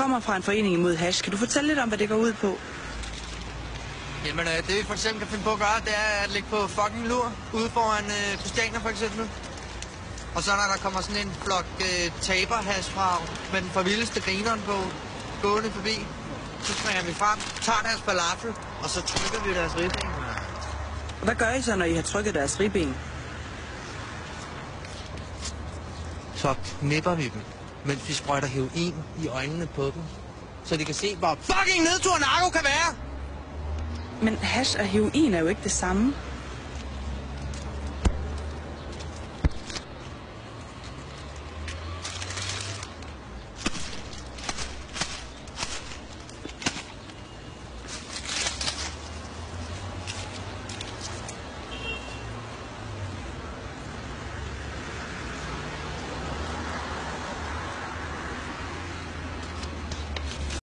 kommer fra en forening imod hash. Kan du fortælle lidt om, hvad det går ud på? Jamen, det vi for eksempel kan finde på at gøre, det er at ligge på fucking lur ude foran Christiania for eksempel. Og så når der kommer sådan en flok taberhash fra med den for vildeste grineren på gående forbi, så springer vi frem, tager deres falafel, og så trykker vi deres ribben. Hvad gør I så, når I har trykket deres ribben? Så knipper vi dem, mens vi sprøjter heroin i øjnene på dem. Så de kan se, hvor fucking nedtur narko kan være! Men hash og heroin er jo ikke det samme.